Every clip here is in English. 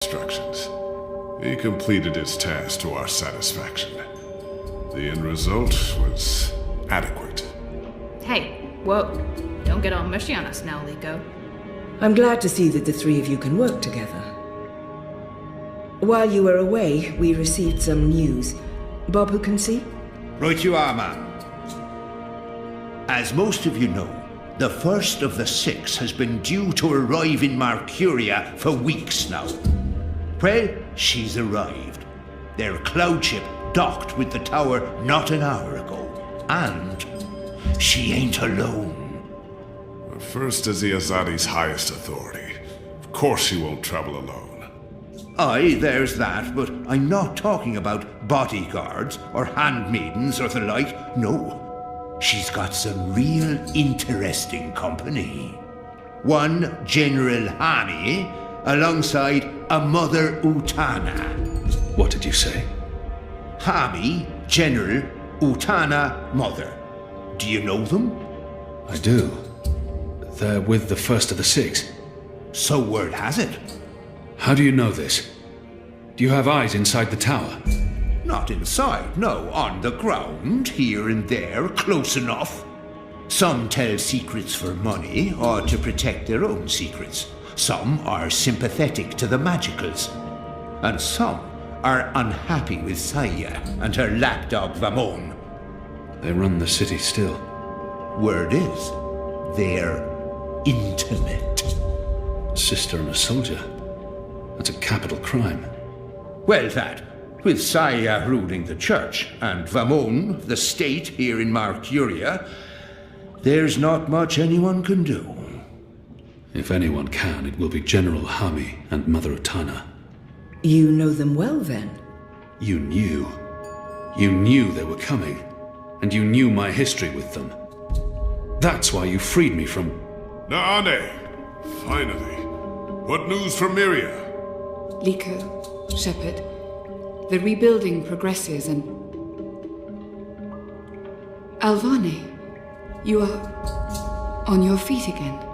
instructions. He completed his task to our satisfaction. The end result was adequate. Hey, whoa. Don't get all mushy on us now, Liko. I'm glad to see that the three of you can work together. While you were away, we received some news. Bob, who can see? Right you are, ma'am. As most of you know, the first of the 6 has been due to arrive in Mercuria for weeks now. Well, she's arrived. Their cloud ship docked with the tower not an hour ago. And she ain't alone. First as the Azadi's highest authority. Of course she won't travel alone. Aye, there's that, but I'm not talking about bodyguards or handmaidens or the like. No, she's got some real interesting company. One General Hani, alongside a Mother Utana. What did you say? Hami, General, Utana, Mother. Do you know them? I do. They're with the first of the 6. So word has it. How do you know this? Do you have eyes inside the tower? Not inside, no. On the ground, here and there, close enough. Some tell secrets for money or to protect their own secrets. Some are sympathetic to the magicals. And some are unhappy with Saya and her lapdog Vamon. They run the city still. Word is, they're intimate. Sister and a soldier. That's a capital crime. Well, that, with Saya ruling the church and Vamon, the state here in Mercuria, there's not much anyone can do. If anyone can, it will be General Hami and Mother Utana. You know them well, then? You knew. You knew they were coming. And you knew my history with them. That's why you freed me from... Naane! Finally. What news from Myria? Liko, Shepard, the rebuilding progresses and... Alvane, you are on your feet again.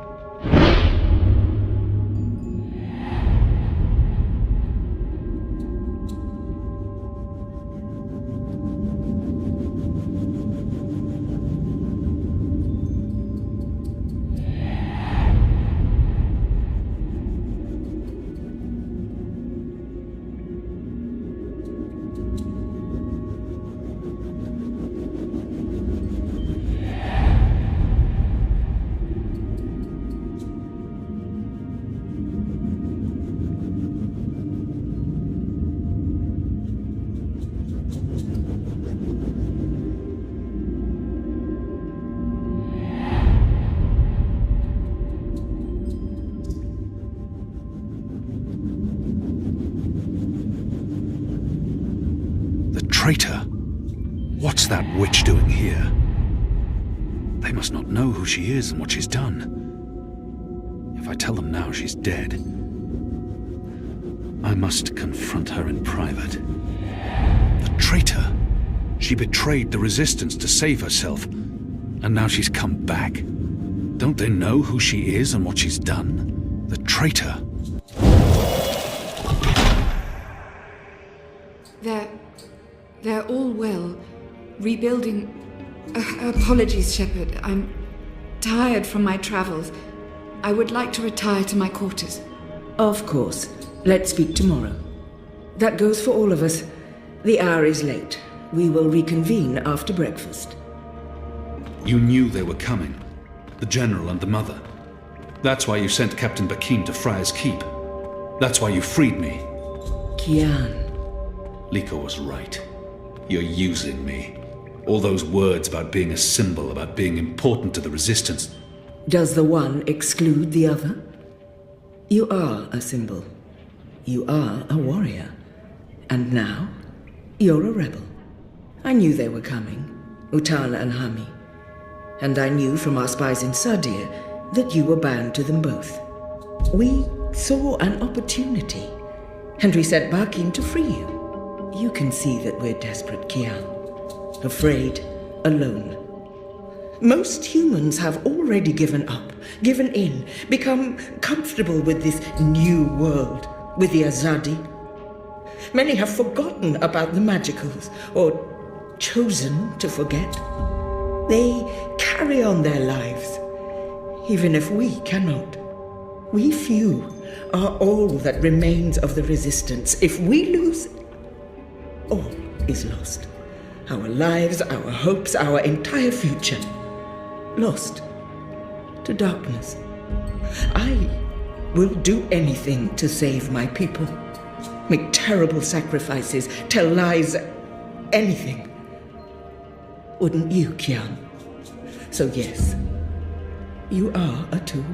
Traitor! What's that witch doing here? They must not know who she is and what she's done. If I tell them now she's dead, I must confront her in private. The traitor! She betrayed the Resistance to save herself, and now she's come back. Don't they know who she is and what she's done? The traitor! They're all well. Rebuilding... apologies, Shepard. I'm tired from my travels. I would like to retire to my quarters. Of course. Let's speak tomorrow. That goes for all of us. The hour is late. We will reconvene after breakfast. You knew they were coming. The General and the Mother. That's why you sent Captain Bakin to Friar's Keep. That's why you freed me. Kian. Liko was right. You're using me. All those words about being a symbol, about being important to the Resistance. Does the one exclude the other? You are a symbol. You are a warrior. And now, you're a rebel. I knew they were coming, Utana and Hami. And I knew from our spies in Sardir that you were bound to them both. We saw an opportunity, and we sent Bakin to free you. You can see that we're desperate, Kian. Afraid, alone. Most humans have already given up, given in, become comfortable with this new world, with the Azadi. Many have forgotten about the Magicals, or chosen to forget. They carry on their lives, even if we cannot. We few are all that remains of the Resistance. If we lose, all is lost. Our lives, our hopes, our entire future. Lost to darkness. I will do anything to save my people. Make terrible sacrifices, tell lies, anything. Wouldn't you, Kian? So yes, you are a tool.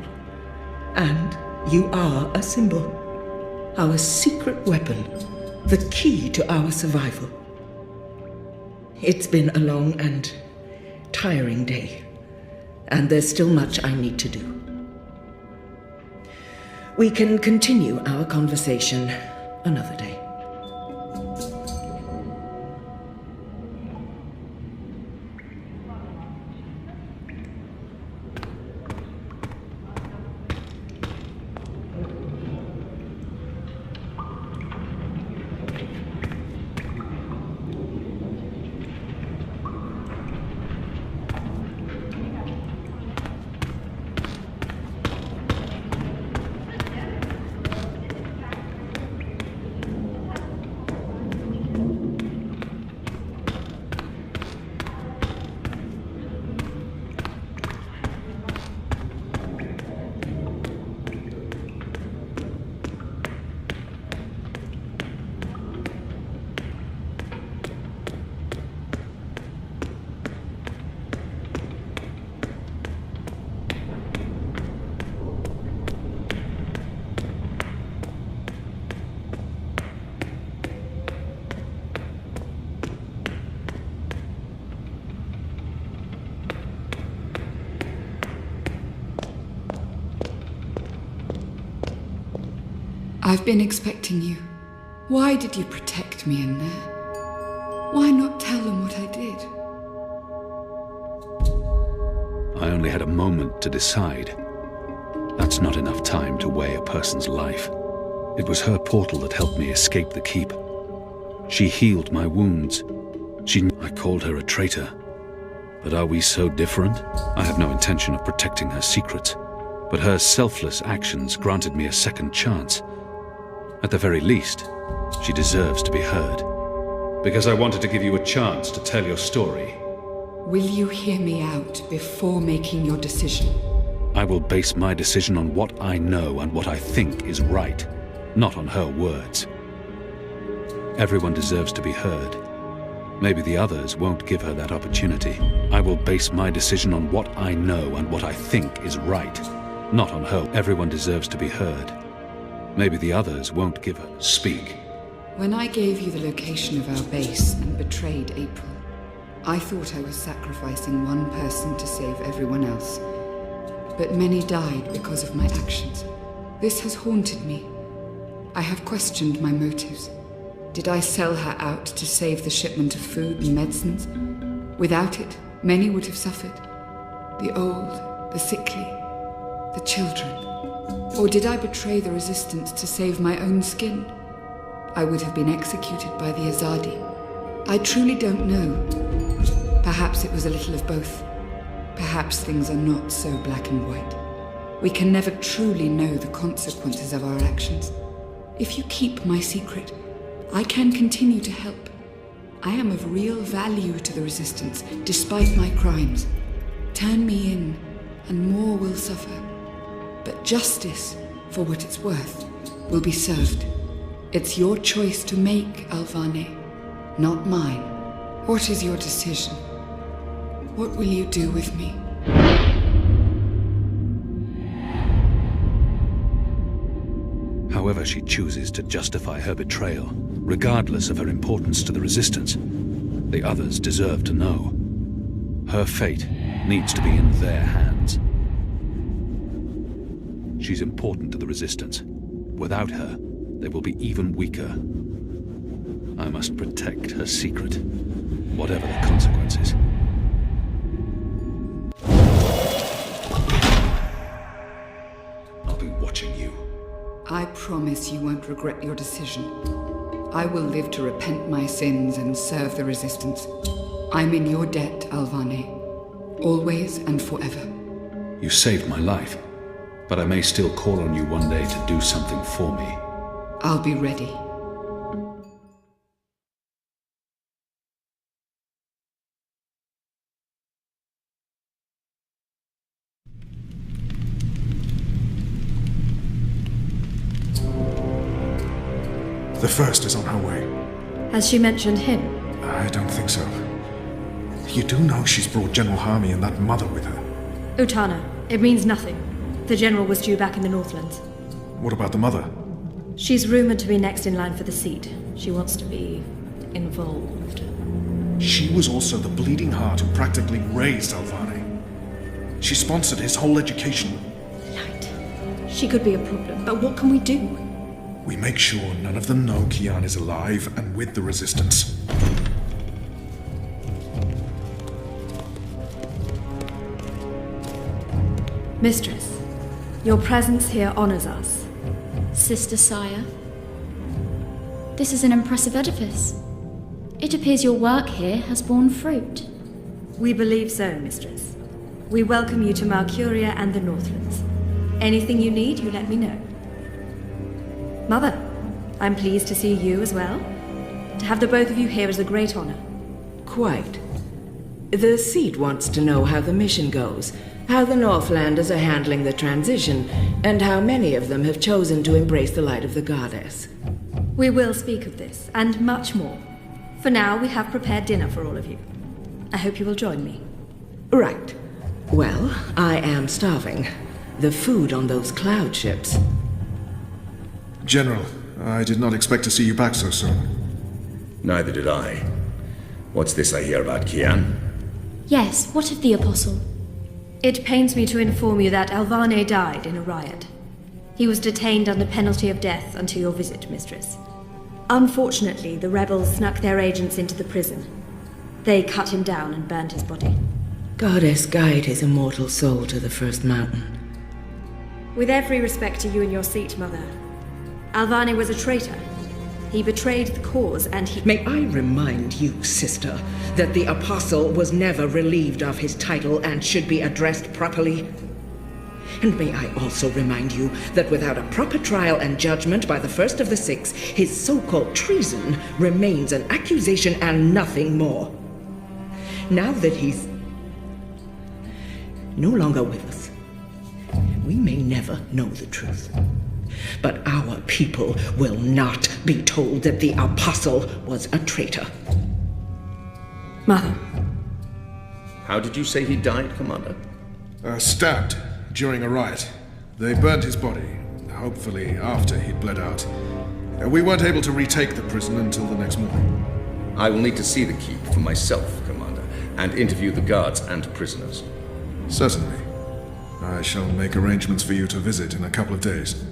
And you are a symbol. Our secret weapon. The key to our survival. It's been a long and tiring day. And there's still much I need to do. We can continue our conversation another day. I've been expecting you. Why did you protect me in there? Why not tell them what I did? I only had a moment to decide. That's not enough time to weigh a person's life. It was her portal that helped me escape the keep. She healed my wounds. I called her a traitor. But are we so different? I have no intention of protecting her secrets, but her selfless actions granted me a second chance. At the very least, she deserves to be heard. Because I wanted to give you a chance to tell your story. Will you hear me out before making your decision? I will base my decision on what I know and what I think is right, not on her words. Everyone deserves to be heard. Maybe the others won't give her that opportunity. I will base my decision on what I know and what I think is right, not on her. Everyone deserves to be heard. Maybe the others won't give her. Speak. When I gave you the location of our base and betrayed April, I thought I was sacrificing one person to save everyone else. But many died because of my actions. This has haunted me. I have questioned my motives. Did I sell her out to save the shipment of food and medicines? Without it, many would have suffered. The old, the sickly, the children. Or did I betray the Resistance to save my own skin? I would have been executed by the Azadi. I truly don't know. Perhaps it was a little of both. Perhaps things are not so black and white. We can never truly know the consequences of our actions. If you keep my secret, I can continue to help. I am of real value to the Resistance, despite my crimes. Turn me in, and more will suffer. But justice, for what it's worth, will be served. It's your choice to make, Alvane, not mine. What is your decision? What will you do with me? However she chooses to justify her betrayal, regardless of her importance to the Resistance, the others deserve to know. Her fate needs to be in their hands. She's important to the Resistance. Without her, they will be even weaker. I must protect her secret, whatever the consequences. I'll be watching you. I promise you won't regret your decision. I will live to repent my sins and serve the Resistance. I'm in your debt, Alvane. Always and forever. You saved my life, but I may still call on you one day to do something for me. I'll be ready. The first is on her way. Has she mentioned him? I don't think so. You do know she's brought General Harmy and that mother with her. Utana, it means nothing. The General was due back in the Northlands. What about the mother? She's rumored to be next in line for the seat. She wants to be involved. She was also the bleeding heart who practically raised Alvane. She sponsored his whole education. Light. She could be a problem, but what can we do? We make sure none of them know Kian is alive and with the Resistance. Mistress, your presence here honors us. Sister Sire, this is an impressive edifice. It appears your work here has borne fruit. We believe so, Mistress. We welcome you to Malcuria and the Northlands. Anything you need, you let me know. Mother, I'm pleased to see you as well. To have the both of you here is a great honor. Quite. The seat wants to know how the mission goes, how the Northlanders are handling the transition, and how many of them have chosen to embrace the light of the Goddess. We will speak of this, and much more. For now, we have prepared dinner for all of you. I hope you will join me. Right. Well, I am starving. The food on those cloud ships. General, I did not expect to see you back so soon. Neither did I. What's this I hear about Kian? Yes, what of the Apostle? It pains me to inform you that Alvane died in a riot. He was detained under penalty of death until your visit, Mistress. Unfortunately, the rebels snuck their agents into the prison. They cut him down and burned his body. Goddess, guide his immortal soul to the first mountain. With every respect to you and your seat, Mother, Alvane was a traitor. He betrayed the cause and he... May I remind you, sister, that the Apostle was never relieved of his title and should be addressed properly? And may I also remind you that without a proper trial and judgment by the first of the six, his so-called treason remains an accusation and nothing more. Now that he's no longer with us, we may never know the truth. But our people will not be told that the Apostle was a traitor. Mother. How did you say he died, Commander? Stabbed during a riot. They burned his body, hopefully after he'd bled out. We weren't able to retake the prison until the next morning. I will need to see the keep for myself, Commander, and interview the guards and prisoners. Certainly. I shall make arrangements for you to visit in a couple of days.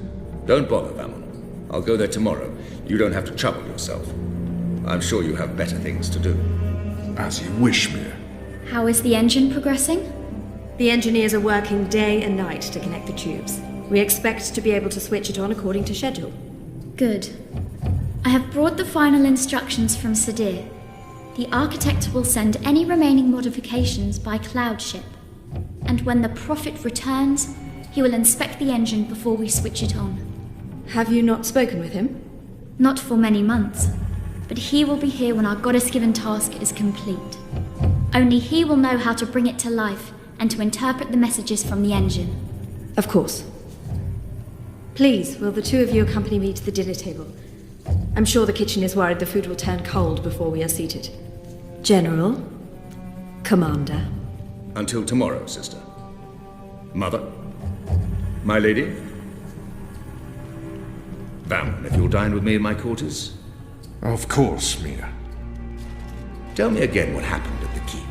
Don't bother, Vamon. I'll go there tomorrow. You don't have to trouble yourself. I'm sure you have better things to do. As you wish, Mir. How is the engine progressing? The engineers are working day and night to connect the tubes. We expect to be able to switch it on according to schedule. Good. I have brought the final instructions from Sadir. The architect will send any remaining modifications by cloud ship. And when the Prophet returns, he will inspect the engine before we switch it on. Have you not spoken with him? Not for many months, but he will be here when our goddess-given task is complete. Only he will know how to bring it to life and to interpret the messages from the engine. Of course. Please, will the two of you accompany me to the dinner table? I'm sure the kitchen is worried the food will turn cold before we are seated. General, Commander. Until tomorrow, sister. Mother. My lady. Vam, if you'll dine with me in my quarters. Of course, Mir. Tell me again what happened at the keep.